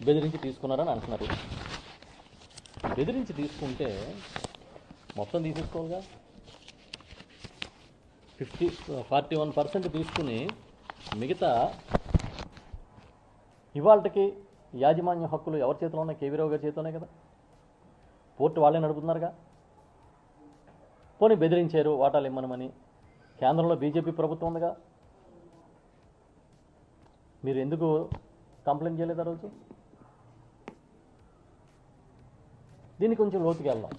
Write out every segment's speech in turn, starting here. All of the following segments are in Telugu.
బెదిరించి తీసుకున్నారని అంటున్నారు. బెదిరించి తీసుకుంటే మొత్తం తీసేసుకోవాలిగా. 41% తీసుకుని మిగతా ఇవాళకి యాజమాన్య హక్కులు ఎవరి చేతిలో ఉన్నాయి? కేవీ రావు గారి చేతిలోనే కదా. పోర్టు వాళ్ళే నడుపుతున్నారుగా. పోనీ బెదిరించారు వాటాలు ఇమ్మనమని. కేంద్రంలో బీజేపీ ప్రభుత్వం ఉందిగా. మీరు ఎందుకు కంప్లైంట్ చేయలేదు ఆ రోజు? దీన్ని కొంచెం లోతుకి వెళ్దాం.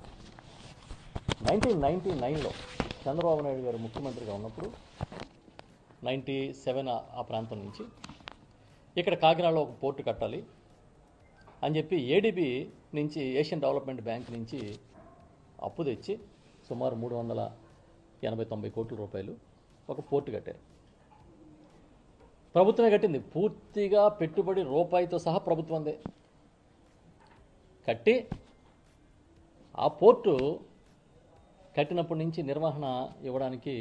1999లో చంద్రబాబు నాయుడు గారు ముఖ్యమంత్రిగా ఉన్నప్పుడు 97 ఆ ప్రాంతం నుంచి ఇక్కడ కాకినాడలో ఒక పోర్టు కట్టాలి అని చెప్పి ఏడీబీ నుంచి, ఏషియన్ డెవలప్మెంట్ బ్యాంక్ నుంచి అప్పు తెచ్చి సుమారు 380-90 కోట్ల రూపాయలు ఒక పోర్టు కట్టారు. ప్రభుత్వమే కట్టింది. పూర్తిగా పెట్టుబడి రూపాయితో సహా ప్రభుత్వందే. కట్టి ఆ పోర్టు కట్టినప్పటి నుంచి నిర్వహణ ఇవ్వడానికి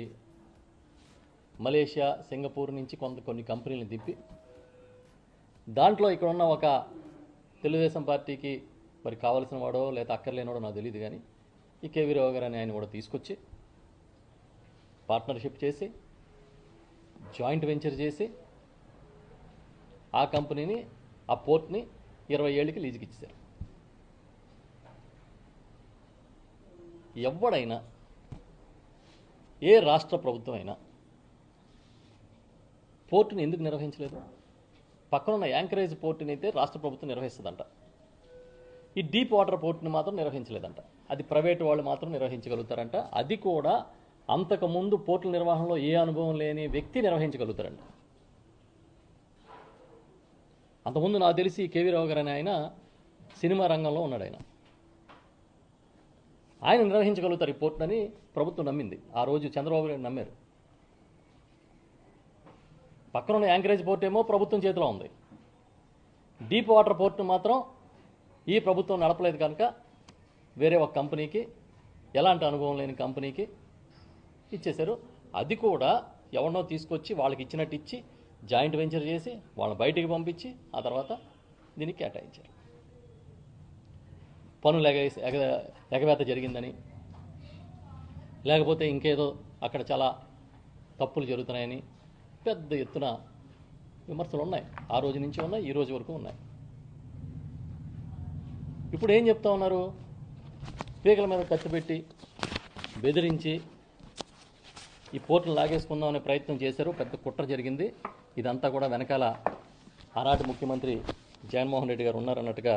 మలేషియా, సింగపూర్ నుంచి కొన్ని కంపెనీలను తిప్పి, దాంట్లో ఇక్కడ ఉన్న ఒక తెలుగుదేశం పార్టీకి మరి కావలసిన వాడో లేదా అక్కర్లేనివాడో నాకు తెలియదు, కానీ ఈ కేవీ రావు గారు అని ఆయన కూడా తీసుకొచ్చి పార్ట్నర్షిప్ చేసి జాయింట్ వెంచర్ చేసి ఆ కంపెనీని, ఆ పోర్ట్ని 20 ఏళ్ళకి లీజుకి ఇచ్చారు. ఎవడైనా, ఏ రాష్ట్ర ప్రభుత్వం అయినా పోర్టుని ఎందుకు నిర్వహించలేదు? పక్కనున్న యాంకరేజ్ పోర్టుని అయితే రాష్ట్ర ప్రభుత్వం నిర్వహిస్తుందంట. ఈ డీప్ వాటర్ పోర్టుని మాత్రం నిర్వహించలేదంట. అది ప్రైవేటు వాళ్ళు మాత్రం నిర్వహించగలుగుతారంట. అది కూడా అంతకుముందు పోర్టుల నిర్వహణలో ఏ అనుభవం లేని వ్యక్తి నిర్వహించగలుగుతారంట. అంతకుముందు నాకు తెలిసి కేవీ రావు గారు అని ఆయన సినిమా రంగంలో ఉన్నాడు. ఆయన నిర్వహించగలుగుతారు ఈ పోర్టుని ప్రభుత్వం నమ్మింది. ఆ రోజు చంద్రబాబు నాయుడు నమ్మారు. పక్కనున్న యాంకరేజ్ పోర్ట్ ఏమో ప్రభుత్వం చేతిలో ఉంది. డీప్ వాటర్ పోర్టును మాత్రం ఈ ప్రభుత్వం నడపలేదు కనుక వేరే ఒక కంపెనీకి, ఎలాంటి అనుభవం లేని కంపెనీకి ఇచ్చేశారు. అది కూడా ఎవరినో తీసుకొచ్చి వాళ్ళకి ఇచ్చినట్టు ఇచ్చి జాయింట్ వెంచర్ చేసి వాళ్ళని బయటికి పంపించి ఆ తర్వాత దీనికి కేటాయించారు. పనులు ఎగవేత జరిగిందని, లేకపోతే ఇంకేదో అక్కడ చాలా తప్పులు జరుగుతున్నాయని పెద్ద ఎత్తున విమర్శలు ఉన్నాయి. ఆ రోజు నుంచి ఉన్నాయి, ఈ రోజు వరకు ఉన్నాయి. ఇప్పుడు ఏం చెప్తా ఉన్నారు? పీకల మీద కత్తి పెట్టి బెదిరించి ఈ పోర్టును లాగేసుకుందాం అనే ప్రయత్నం చేశారు. పెద్ద కుట్ర జరిగింది. ఇదంతా కూడా వెనకాల ఆనాటి ముఖ్యమంత్రి జగన్మోహన్ రెడ్డి గారు ఉన్నారన్నట్టుగా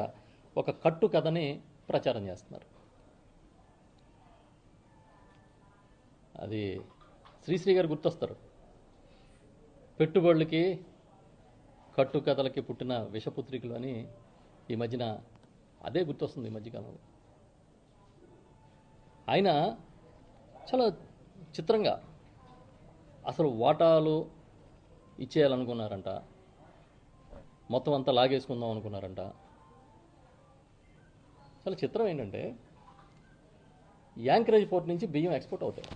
ఒక కట్టు కథని ప్రచారం చేస్తున్నారు. అది శ్రీశ్రీ గారు గుర్తొస్తారు. పెట్టుబడులకి, కట్టు కథలకి పుట్టిన విషపుత్రికలు అని ఈ మధ్యన అదే గుర్తొస్తుంది. ఈ మధ్యకాలంలో ఆయన చాలా చిత్రంగా అసలు వాటాలు ఇచ్చేయాలనుకున్నారంట, మొత్తం అంతా లాగేసుకుందాం అనుకున్నారంట. చాలా చిత్రం ఏంటంటే, యాంకరేజ్ పోర్ట్ నుంచి బియ్యం ఎక్స్పోర్ట్ అవుతాయి,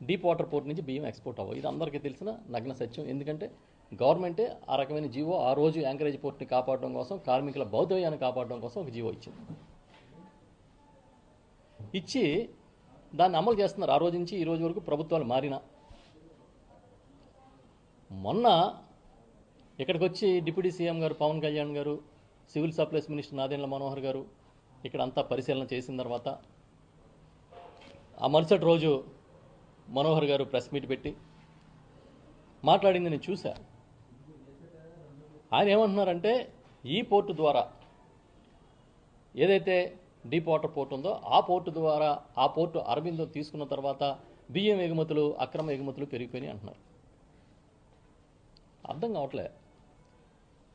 డీప్ వాటర్ పోర్ట్ నుంచి బియ్యం ఎక్స్పోర్ట్ అవ్వవు. ఇది అందరికీ తెలిసిన నగ్న సత్యం. ఎందుకంటే గవర్నమెంటే ఆ రకమైన జీవో ఆ రోజు యాంకరేజ్ పోర్ట్ని కాపాడడం కోసం, కార్మికుల భౌతికయాన్ని కాపాడడం కోసం ఒక జీవో ఇచ్చింది. ఇచ్చి దాన్ని అమలు చేస్తున్నారు. ఆ రోజు నుంచి ఈ రోజు వరకు ప్రభుత్వాలు మారినా. మొన్న ఇక్కడికి వచ్చి డిప్యూటీ సీఎం గారు పవన్ కళ్యాణ్ గారు, civil supplies minister Nadendla Manohar గారు ఇక్కడ అంతా పరిశీలన చేసిన తర్వాత ఆ మరుసటి రోజు మనోహర్ గారు ప్రెస్ మీట్ పెట్టి మాట్లాడింది నేను చూశా. ఆయన ఏమంటున్నారంటే, ఈ పోర్టు ద్వారా ఏదైతే డీప్ వాటర్ పోర్ట్ ఉందో ఆ పోర్టు ద్వారా, ఆ పోర్టు అరబిందో తీసుకున్న తర్వాత బియ్యం ఎగుమతులు, అక్రమ ఎగుమతులు పెరిగిపోయినాయి అంటున్నారు. అర్థం కావట్లేదు.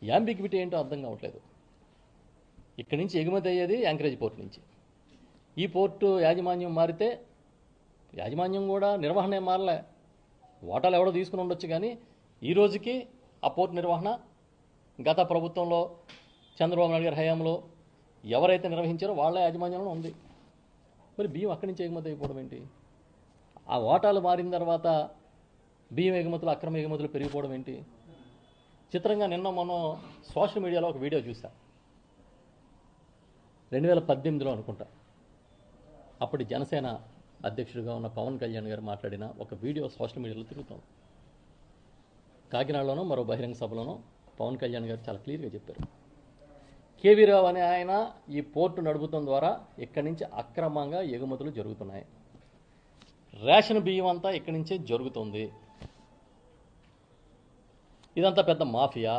యాంబిగ్విటీ ఏంటో అర్థం కావట్లేదు. ఇక్కడి నుంచి ఎగుమతి అయ్యేది యాంకరేజ్ పోర్ట్ నుంచి. ఈ పోర్టు యాజమాన్యం మారితే, యాజమాన్యం కూడా నిర్వహణ ఏం మారలే, వాటాలు ఎవడో తీసుకుని ఉండొచ్చు, కానీ ఈ రోజుకి ఆ పోర్టు నిర్వహణ గత ప్రభుత్వంలో చంద్రబాబు నాయుడు గారి హయాంలో ఎవరైతే నిర్వహించారో వాళ్ళ యాజమాన్యంలో ఉంది. మరి బియ్యం అక్కడి నుంచి ఎగుమతి అయిపోవడం ఏంటి? ఆ వాటాలు మారిన తర్వాత బియ్యం ఎగుమతులు, అక్రమ ఎగుమతులు పెరిగిపోవడం ఏంటి? చిత్రంగా నిన్న మనం సోషల్ మీడియాలో ఒక వీడియో చూసా, 2018లో అనుకుంటా. అప్పటి జనసేన అధ్యక్షుడిగా ఉన్న పవన్ కళ్యాణ్ గారు మాట్లాడిన ఒక వీడియో సోషల్ మీడియాలో తిరుగుతుంది. కాకినాడలోనూ మరో బహిరంగ సభలోనూ పవన్ కళ్యాణ్ గారు చాలా క్లియర్గా చెప్పారు, కేవీ రావు అనే ఆయన ఈ పోర్టు నడుపుతం ద్వారా ఇక్కడి నుంచి అక్రమంగా ఎగుమతులు జరుగుతున్నాయి, రేషన్ బియ్యం అంతా ఇక్కడి నుంచే జరుగుతుంది, ఇదంతా పెద్ద మాఫియా,